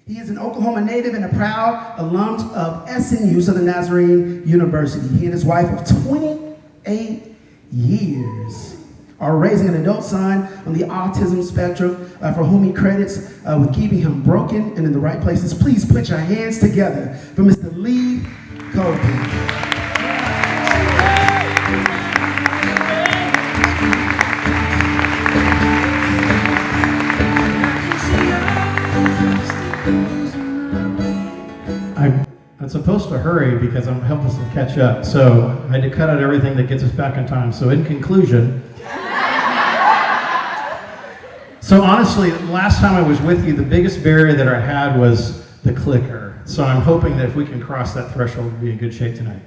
He is an Oklahoma native and a proud alum of SNU, Southern Nazarene University. He and his wife of 28 years are raising an adult son on the autism spectrum for whom he credits with keeping him broken and in the right places. Please put your hands together for Mr. Lee Copeland. I'm supposed to hurry because I'm helpless to catch up, so I had to cut out everything that gets us back on time. So in conclusion, so honestly, last time I was with you, the biggest barrier that I had was the clicker. So I'm hoping that if we can cross that threshold, we'll be in good shape tonight.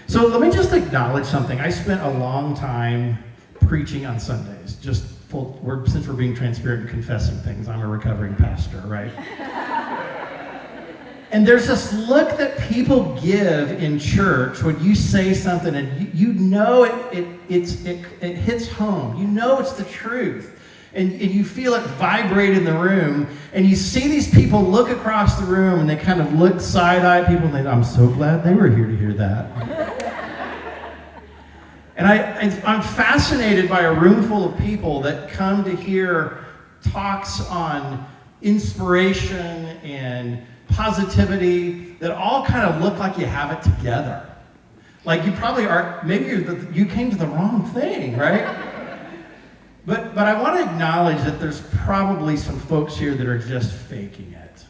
So let me just acknowledge something. I spent a long time preaching on Sundays, since we're being transparent and confessing things. I'm a recovering pastor, right? And there's this look that people give in church when you say something and you know it hits home. You know it's the truth. And you feel it vibrate in the room. And you see these people look across the room and they kind of look side-eye at people and they, I'm so glad they were here to hear that. And I'm fascinated by a room full of people that come to hear talks on inspiration and positivity that all kind of look like you have it together. Like you probably are, maybe you came to the wrong thing, right? But I want to acknowledge that there's probably some folks here that are just faking it.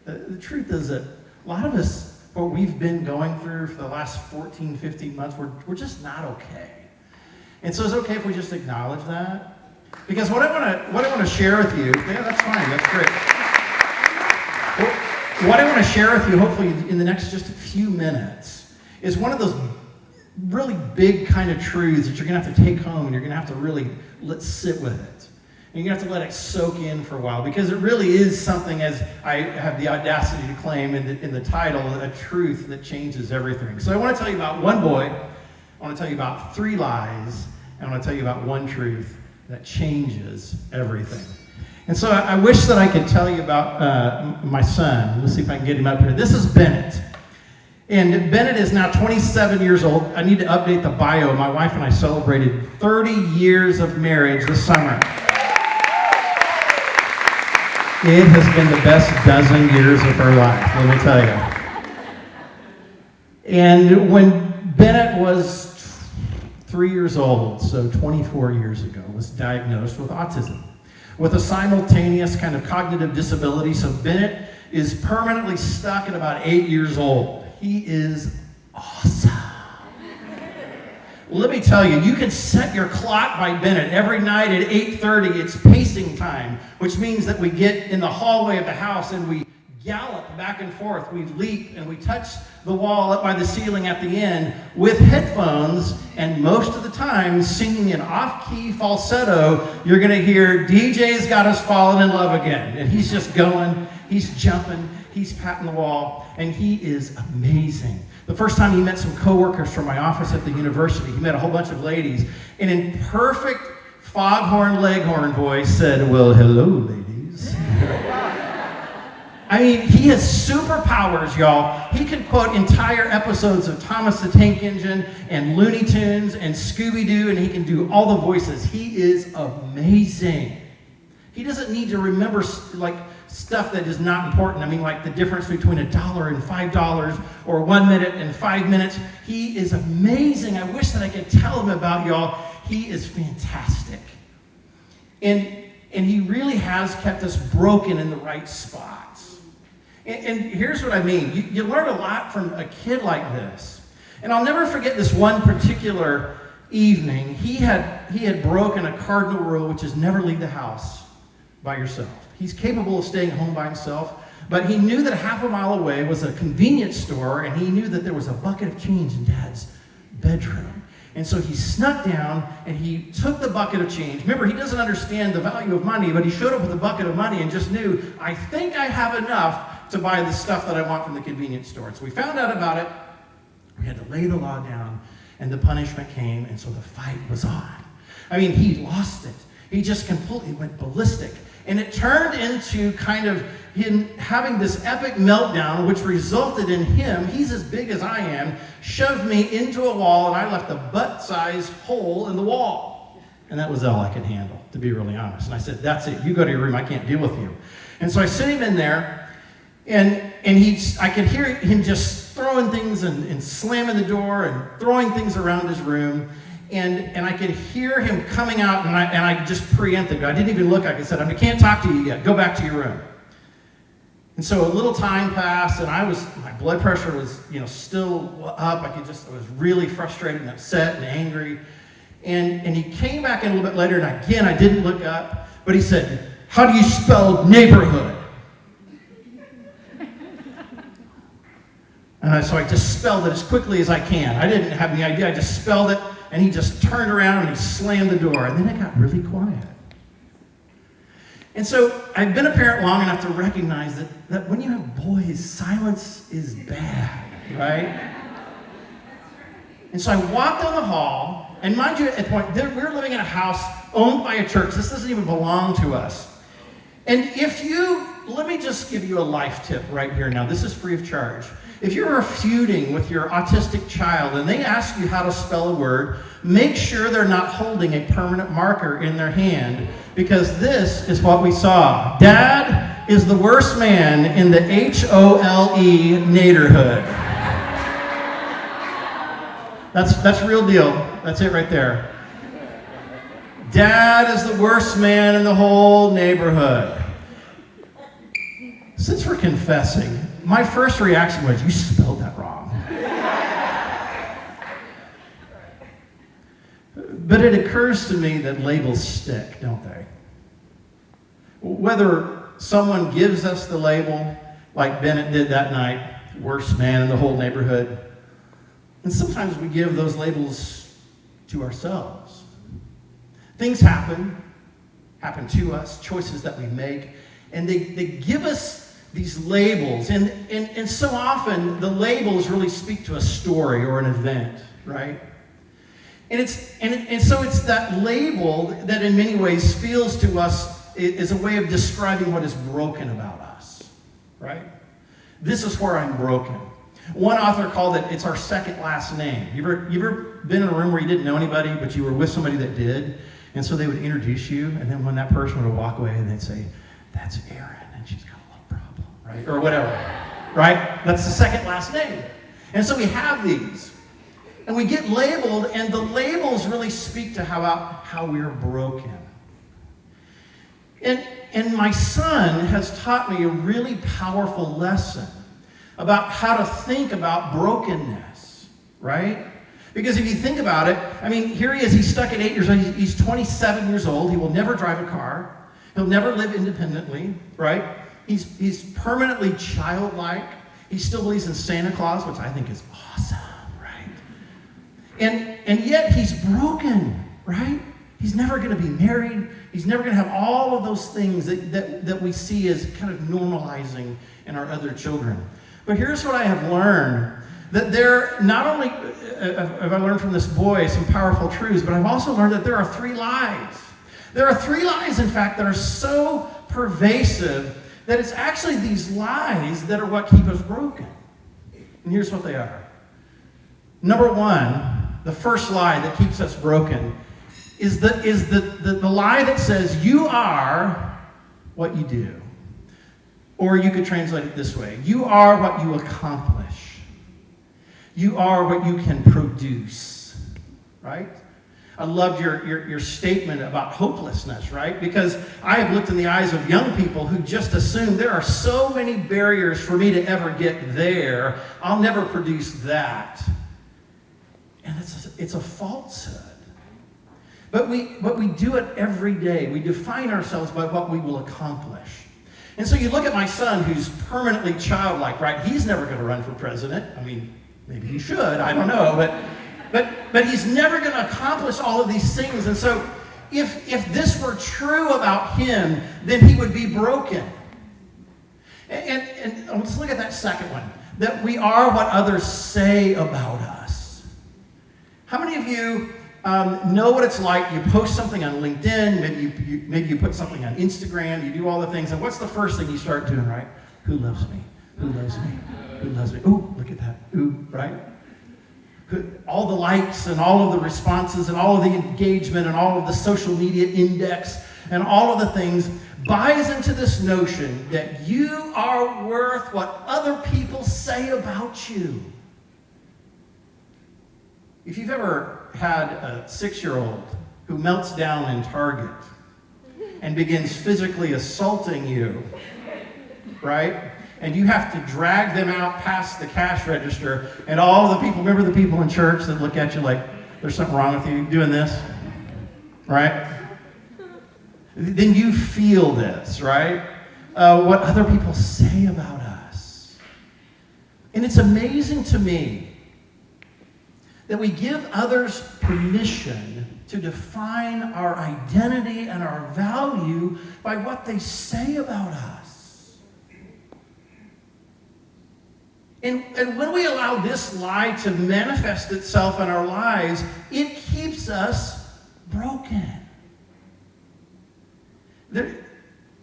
The truth is that a lot of us, what we've been going through for the last 14, 15 months, we're just not okay. And so it's okay if we just acknowledge that. Because what I want to share with you, yeah, that's fine, that's great. What I want to share with you, hopefully in the next just a few minutes, is one of those really big kind of truths that you're going to have to take home and you're going to have to really sit with it. And you're going to have to let it soak in for a while, because it really is something, as I have the audacity to claim in the title, a truth that changes everything. So I want to tell you about one boy, I want to tell you about 3 lies, and I want to tell you about one truth that changes everything. And so I wish that I could tell you about my son. Let's see if I can get him up here. This is Bennett. And Bennett is now 27 years old. I need to update the bio. My wife and I celebrated 30 years of marriage this summer. It has been the best dozen years of her life, let me tell you. And when Bennett was 3 years old, so 24 years ago, was diagnosed with autism, with a simultaneous kind of cognitive disability. So Bennett is permanently stuck at about 8 years old. He is awesome. Let me tell you, you can set your clock by Bennett. Every night at 8:30, it's pacing time, which means that we get in the hallway of the house and we gallop back and forth. We leap and we touch the wall up by the ceiling at the end with headphones, and most of the time singing an off-key falsetto. You're going to hear DJ's Got Us Falling in Love Again. And he's just going, he's jumping, he's patting the wall, and he is amazing. The first time he met some coworkers from my office at the university, he met a whole bunch of ladies, and in perfect foghorn leghorn voice said, well, hello, ladies. I mean, he has superpowers, y'all. He can quote entire episodes of Thomas the Tank Engine and Looney Tunes and Scooby-Doo, and he can do all the voices. He is amazing. He doesn't need to remember like stuff that is not important. I mean, like the difference between $1 and $5 or 1 minute and 5 minutes. He is amazing. I wish that I could tell him about y'all. He is fantastic. And he really has kept us broken in the right spots. And here's what I mean. You learn a lot from a kid like this. And I'll never forget this one particular evening. He had broken a cardinal rule, which is never leave the house by yourself. He's capable of staying home by himself, but he knew that half a mile away was a convenience store, and he knew that there was a bucket of change in Dad's bedroom. And so he snuck down and he took the bucket of change. Remember, he doesn't understand the value of money, but he showed up with a bucket of money and just knew, I think I have enough to buy the stuff that I want from the convenience store. And so we found out about it. We had to lay the law down, and the punishment came, and so the fight was on. I mean, he lost it. He just completely went ballistic. And it turned into kind of him having this epic meltdown, which resulted in him, he's as big as I am, shoved me into a wall, and I left a butt-sized hole in the wall. And that was all I could handle, to be really honest. And I said, that's it, you go to your room, I can't deal with you. And so I sent him in there, and I could hear him just throwing things and slamming the door and throwing things around his room. And I could hear him coming out, and I just preempted. I didn't even look. I said, I can't talk to you yet. Go back to your room. And so a little time passed, and my blood pressure was, still up. I was really frustrated and upset and angry. And he came back in a little bit later, and again, I didn't look up, but he said, how do you spell neighborhood? And so I just spelled it as quickly as I can. I didn't have any idea. I just spelled it, and he just turned around and he slammed the door, and then it got really quiet. And so I've been a parent long enough to recognize that when you have boys, silence is bad, right? And so I walked down the hall, and mind you, at the point, we were living in a house owned by a church. This doesn't even belong to us. And let me just give you a life tip right here now. This is free of charge. If you're feuding with your autistic child and they ask you how to spell a word, make sure they're not holding a permanent marker in their hand, because this is what we saw. Dad is the worst man in the HOLE neighborhood. That's real deal. That's it right there. Dad is the worst man in the whole neighborhood. Since we're confessing, my first reaction was, you spelled that wrong. But it occurs to me that labels stick, don't they? Whether someone gives us the label, like Bennett did that night, worst man in the whole neighborhood, and sometimes we give those labels to ourselves. Things happen to us, choices that we make, and they give us these labels, and so often the labels really speak to a story or an event, right? And so it's that label that in many ways feels to us is a way of describing what is broken about us, right? This is where I'm broken. One author called it's our second last name. You ever been in a room where you didn't know anybody, but you were with somebody that did, and so they would introduce you, and then when that person would walk away, and they'd say, that's Erin, and she's got a little problem, right? Or whatever, right? That's the second last name. And so we have these. And we get labeled, and the labels really speak to how we're broken. And my son has taught me a really powerful lesson about how to think about brokenness, right? Because if you think about it, here he is, he's stuck at 8 years old, he's 27 years old, he will never drive a car, he'll never live independently, right? He's permanently childlike, he still believes in Santa Claus, which I think is awesome. And yet he's broken, right? He's never going to be married. He's never going to have all of those things that we see as kind of normalizing in our other children. But here's what I have learned. That there, not only have I learned from this boy some powerful truths, but I've also learned that there are 3 lies. There are 3 lies, in fact, that are so pervasive that it's actually these lies that are what keep us broken. And here's what they are. Number 1, the first lie that keeps us broken is the lie that says you are what you do. Or you could translate it this way. You are what you accomplish. You are what you can produce, right? I loved your statement about hopelessness, right? Because I have looked in the eyes of young people who just assume there are so many barriers for me to ever get there. I'll never produce that. And it's a falsehood. But we do it every day. We define ourselves by what we will accomplish. And so you look at my son who's permanently childlike, right? He's never going to run for president. Maybe he should, I don't know. But he's never going to accomplish all of these things. And so if this were true about him, then he would be broken. And let's look at that second one. That we are what others say about us. How many of you know what it's like. You post something on LinkedIn, maybe you put something on Instagram, you do all the things, and what's the first thing you start doing, right? Who loves me? Who loves me? Who loves me? Ooh, look at that. Ooh, right? All the likes and all of the responses and all of the engagement and all of the social media index and all of the things buys into this notion that you are worth what other people say about you. If you've ever had a 6-year-old who melts down in Target and begins physically assaulting you, right? And you have to drag them out past the cash register, and all the people, remember the people in church that look at you like, there's something wrong with you doing this, right? Then you feel this, right? What other people say about us. And it's amazing to me that we give others permission to define our identity and our value by what they say about us. And when we allow this lie to manifest itself in our lives, it keeps us broken. The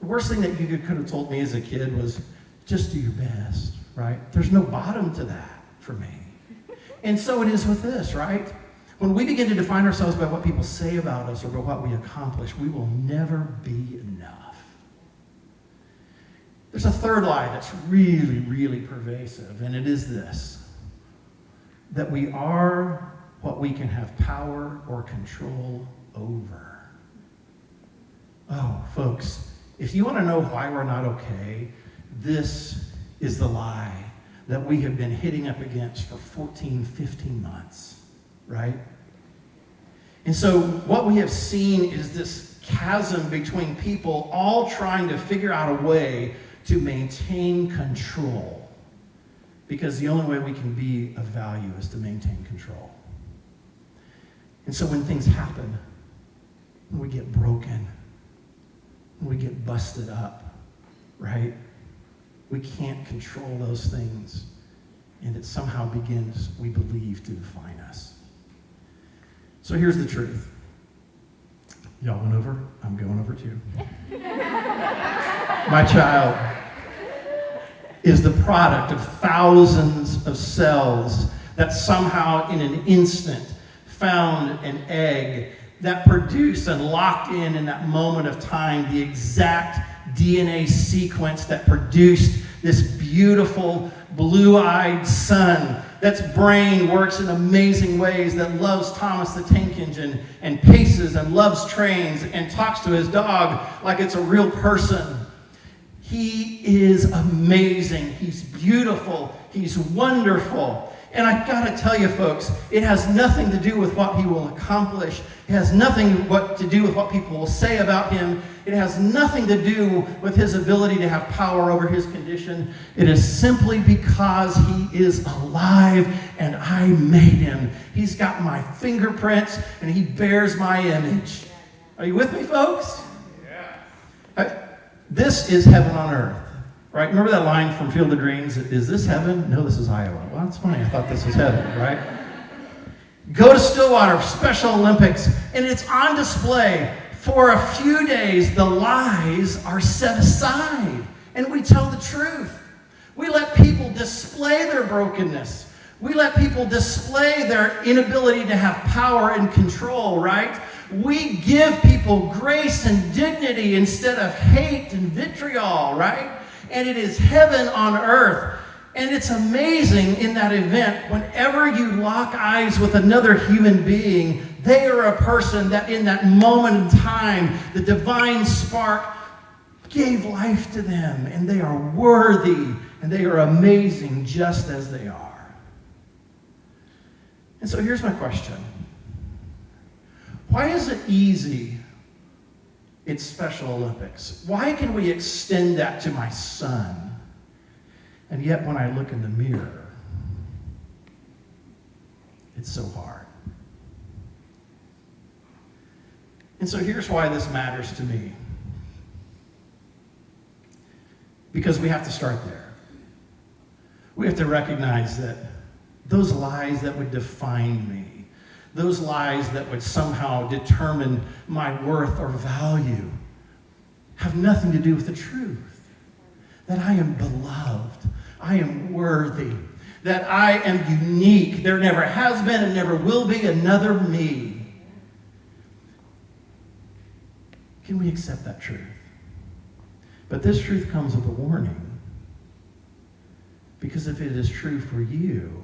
worst thing that you could have told me as a kid was, just do your best, right? There's no bottom to that for me. And so it is with this, right? When we begin to define ourselves by what people say about us or by what we accomplish, we will never be enough. There's a third lie that's really, really pervasive, and it is this: that we are what we can have power or control over. Oh, folks, if you want to know why we're not okay, this is the lie that we have been hitting up against for 14, 15 months, right? And so what we have seen is this chasm between people all trying to figure out a way to maintain control, because the only way we can be of value is to maintain control. And so when things happen, when we get broken, when we get busted up, right? We can't control those things, and it somehow begins, we believe, to define us. So here's the truth. Y'all went over? I'm going over too. My child is the product of thousands of cells that somehow in an instant found an egg that produced and locked in that moment of time the exact DNA sequence that produced this beautiful blue-eyed son that's brain works in amazing ways, that loves Thomas the Tank Engine and paces and loves trains and talks to his dog like it's a real person. He is amazing. He's beautiful. He's wonderful. And I gotta tell you, folks, it has nothing to do with what he will accomplish. It has nothing to do with what people will say about him. It has nothing to do with his ability to have power over his condition. It is simply because he is alive and I made him. He's got my fingerprints and he bears my image. Are you with me, folks? Yeah. This is heaven on earth. Right? Remember that line from Field of Dreams? Is this heaven? No, this is Iowa. Well, that's funny. I thought this was heaven, right? Go to Stillwater, Special Olympics, and it's on display. For a few days, the lies are set aside, and we tell the truth. We let people display their brokenness. We let people display their inability to have power and control, right? We give people grace and dignity instead of hate and vitriol, right? And it is heaven on earth. And it's amazing in that event, whenever you lock eyes with another human being, they are a person that in that moment in time, the divine spark gave life to them. And they are worthy and they are amazing just as they are. And so here's my question. Why is it easy? It's Special Olympics. Why can we extend that to my son? And yet when I look in the mirror, it's so hard. And so here's why this matters to me. Because we have to start there. We have to recognize that those lies that would define me, those lies that would somehow determine my worth or value, have nothing to do with the truth. That I am beloved, I am worthy, that I am unique. There never has been and never will be another me. Can we accept that truth? But this truth comes with a warning. Because if it is true for you,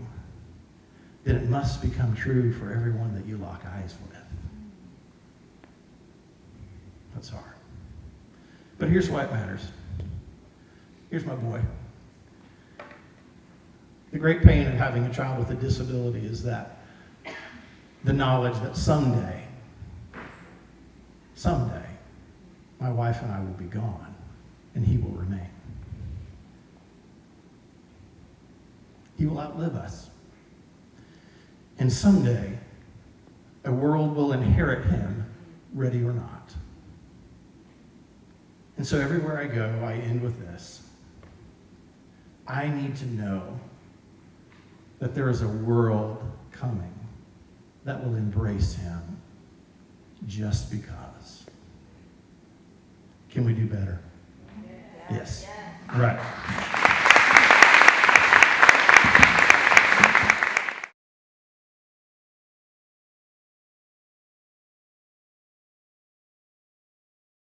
then it must become true for everyone that you lock eyes with. That's hard. But here's why it matters. Here's my boy. The great pain of having a child with a disability is that the knowledge that someday, my wife and I will be gone, and he will remain. He will outlive us. And someday, a world will inherit him, ready or not. And so everywhere I go, I end with this. I need to know that there is a world coming that will embrace him just because. Can we do better? Yes. Right.